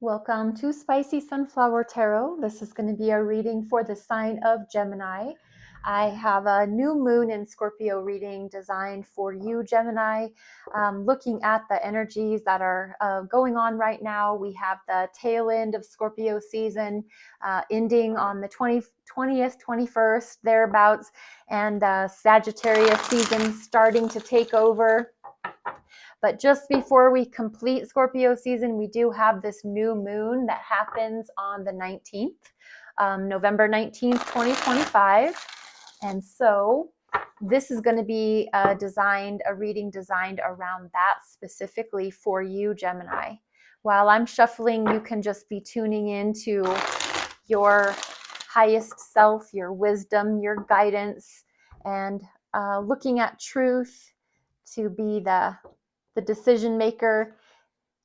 Welcome to Spicy Sunflower Tarot. This is going to be a reading for the sign of Gemini. I have a new moon in Scorpio reading designed for you, Gemini. Looking at the energies that are going on right now, we have the tail end of Scorpio season ending on the 20th, 21st, thereabouts, and Sagittarius season starting to take over. But just before we complete Scorpio season, we do have this new moon that happens on the 19th, November 19th, 2025. And so this is going to be a reading designed around that specifically for you, Gemini. While I'm shuffling, you can just be tuning into your highest self, your wisdom, your guidance, and looking at truth to be the decision maker.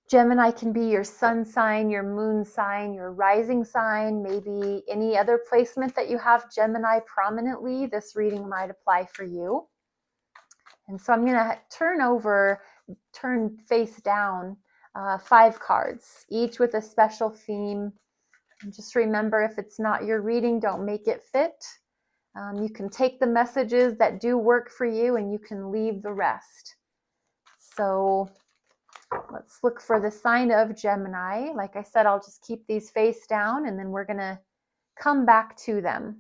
Gemini can be your sun sign, your moon sign, your rising sign, maybe any other placement that you have Gemini prominently. This reading might apply for you. And so I'm going to turn face down 5 cards, each with a special theme. And just remember, if it's not your reading, don't make it fit. You can take the messages that do work for you and you can leave the rest. So let's look for the sign of Gemini. Like I said, I'll just keep these face down and then we're going to come back to them.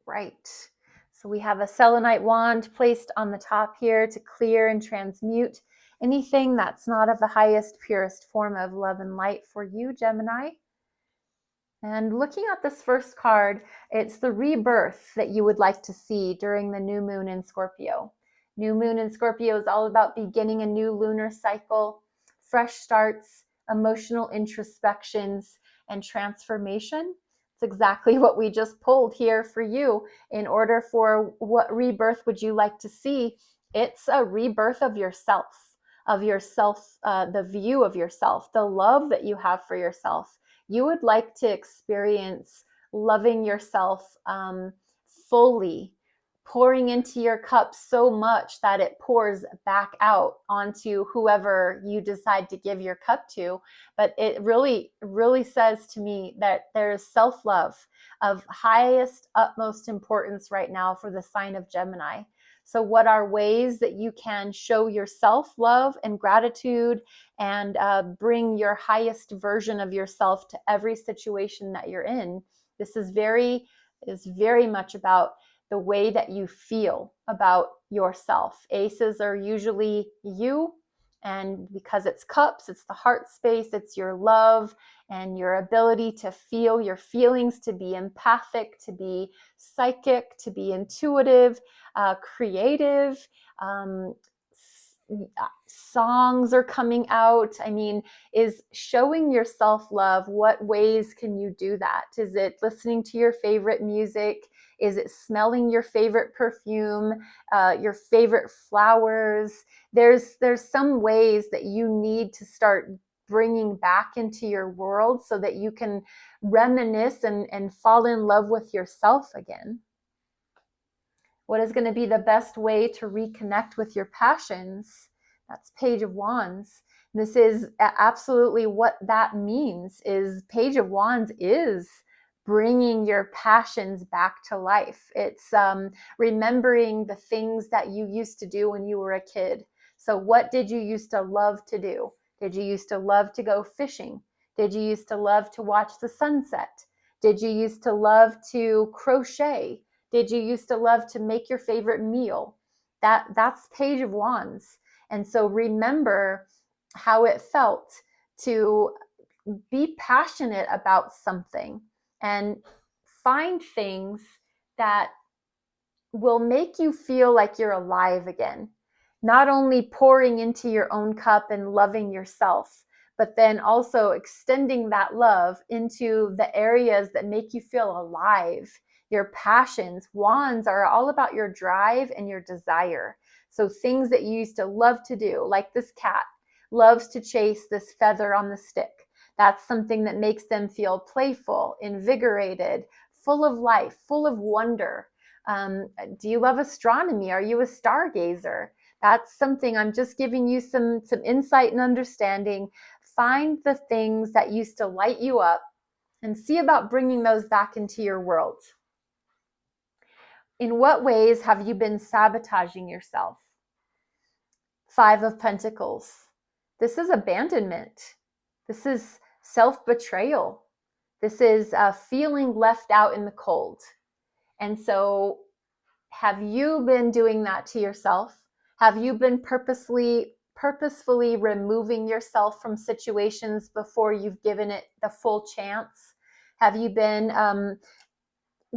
Right. So we have a selenite wand placed on the top here to clear and transmute anything that's not of the highest, purest form of love and light for you, Gemini. And looking at this first card, it's the rebirth that you would like to see during the new moon in Scorpio. New moon in Scorpio is all about beginning a new lunar cycle, fresh starts, emotional introspections, and transformation. It's exactly what we just pulled here for you. In order for what rebirth would you like to see? It's a rebirth of yourself, the view of yourself, the love that you have for yourself. You would like to experience loving yourself fully, pouring into your cup so much that it pours back out onto whoever you decide to give your cup to. But it really, really says to me that there's self-love of highest, utmost importance right now for the sign of Gemini. So what are ways that you can show your self-love and gratitude and bring your highest version of yourself to every situation that you're in? This is very much about the way that you feel about yourself. Aces are usually you, and because it's cups, it's the heart space, it's your love and your ability to feel your feelings, to be empathic, to be psychic, to be intuitive, creative. Songs are coming out. I mean, is showing your self-love. What ways can you do that? Is it listening to your favorite music? Is it smelling your favorite perfume, your favorite flowers? There's some ways that you need to start bringing back into your world so that you can reminisce and fall in love with yourself again. What is going to be the best way to reconnect with your passions? That's Page of Wands. This is absolutely what that means. Is Page of Wands is bringing your passions back to life. It's remembering the things that you used to do when you were a kid. So what did you used to love to do? Did you used to love to go fishing? Did you used to love to watch the sunset? Did you used to love to crochet? Did you used to love to make your favorite meal? That's Page of Wands. And so remember how it felt to be passionate about something and find things that will make you feel like you're alive again. Not only pouring into your own cup and loving yourself, but then also extending that love into the areas that make you feel alive. Your passions. Wands are all about your drive and your desire. So things that you used to love to do, like this cat loves to chase this feather on the stick. That's something that makes them feel playful, invigorated, full of life, full of wonder. Do you love astronomy? Are you a stargazer? That's something, I'm just giving you some insight and understanding. Find the things that used to light you up and see about bringing those back into your world. In what ways have you been sabotaging yourself? Five of Pentacles. This is abandonment. This is self-betrayal. This is feeling left out in the cold. And so have you been doing that to yourself? Have you been purposefully removing yourself from situations before you've given it the full chance? Have you been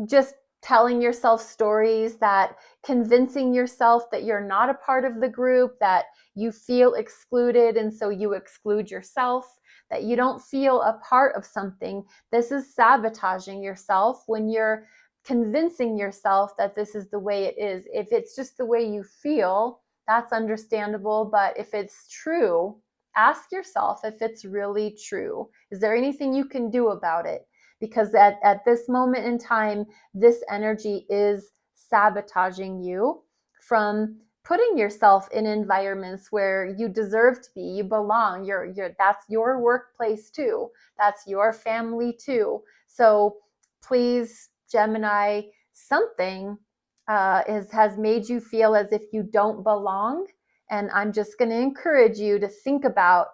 just telling yourself stories, that convincing yourself that you're not a part of the group, that you feel excluded and so you exclude yourself, that you don't feel a part of something? This is sabotaging yourself when you're convincing yourself that this is the way it is. If it's just the way you feel, that's understandable. But if it's true, ask yourself if it's really true. Is there anything you can do about it? Because at this moment in time, this energy is sabotaging you from putting yourself in environments where you deserve to be, you belong. That's your workplace too. That's your family too. So please, Gemini, something has made you feel as if you don't belong. And I'm just going to encourage you to think about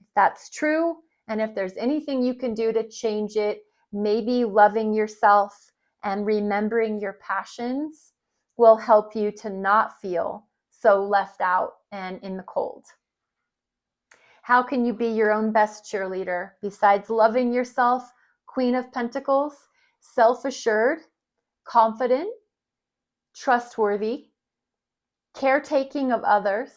if that's true and if there's anything you can do to change it. Maybe loving yourself and remembering your passions will help you to not feel so left out and in the cold. How can you be your own best cheerleader besides loving yourself? Queen of Pentacles, self-assured, confident, trustworthy, caretaking of others,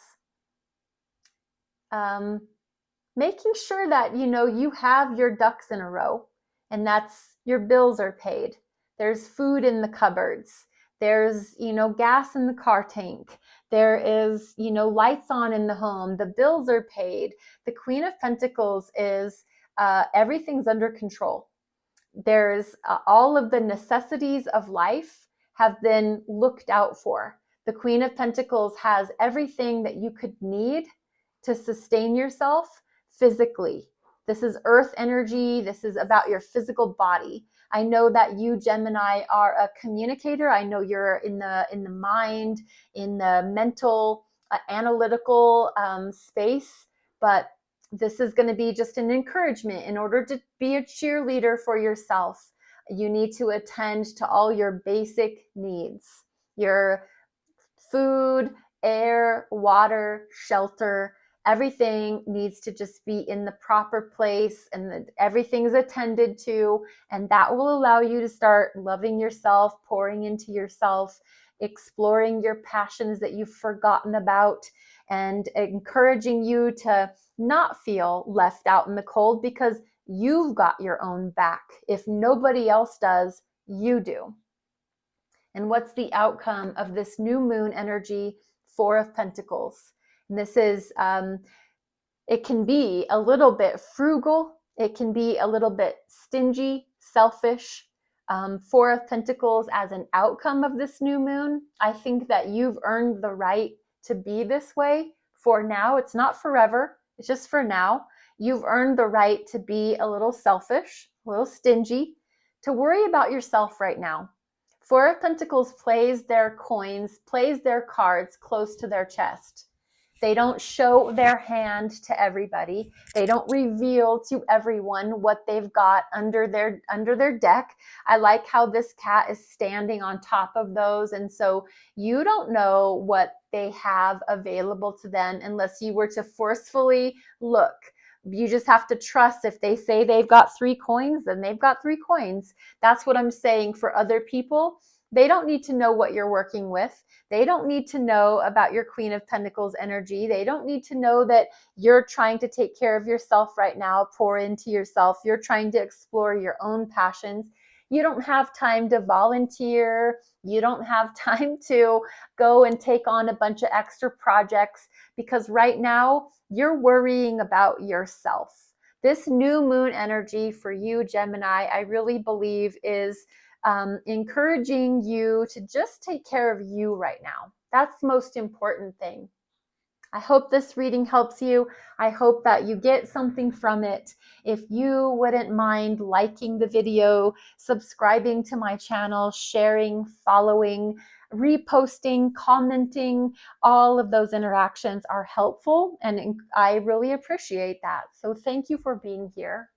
making sure that you have your ducks in a row. And that's your bills are paid. There's food in the cupboards. There's, gas in the car tank. There is, lights on in the home. The bills are paid. The Queen of Pentacles is everything's under control. There's all of the necessities of life have been looked out for. The Queen of Pentacles has everything that you could need to sustain yourself physically. This is earth energy. This is about your physical body. I know that you, Gemini, are a communicator. I know you're in the mind, in the mental, analytical space, but this is going to be just an encouragement. In order to be a cheerleader for yourself, you need to attend to all your basic needs. Your food, air, water, shelter, everything needs to just be in the proper place and everything's attended to. And that will allow you to start loving yourself, pouring into yourself, exploring your passions that you've forgotten about, and encouraging you to not feel left out in the cold because you've got your own back. If nobody else does, you do. And what's the outcome of this new moon energy? Four of Pentacles. And this is, it can be a little bit frugal. It can be a little bit stingy, selfish. Four of Pentacles as an outcome of this new moon. I think that you've earned the right to be this way for now. It's not forever. It's just for now. You've earned the right to be a little selfish, a little stingy, to worry about yourself right now. Four of Pentacles plays their coins, plays their cards close to their chest. They don't show their hand to everybody. They don't reveal to everyone what they've got under their deck. I like how this cat is standing on top of those. And so you don't know what they have available to them unless you were to forcefully look. You just have to trust. If they say they've got 3 coins, then they've got 3 coins. That's what I'm saying for other people. They don't need to know what you're working with. They don't need to know about your Queen of Pentacles energy. They don't need to know that you're trying to take care of yourself right now, pour into yourself. You're trying to explore your own passions. You don't have time to volunteer. You don't have time to go and take on a bunch of extra projects because right now you're worrying about yourself. This new moon energy for you, Gemini, I really believe is encouraging you to just take care of you right now. That's the most important thing. I hope this reading helps you. I hope that you get something from it. If you wouldn't mind liking the video, subscribing to my channel, sharing, following, reposting, commenting, all of those interactions are helpful, and I really appreciate that. So thank you for being here.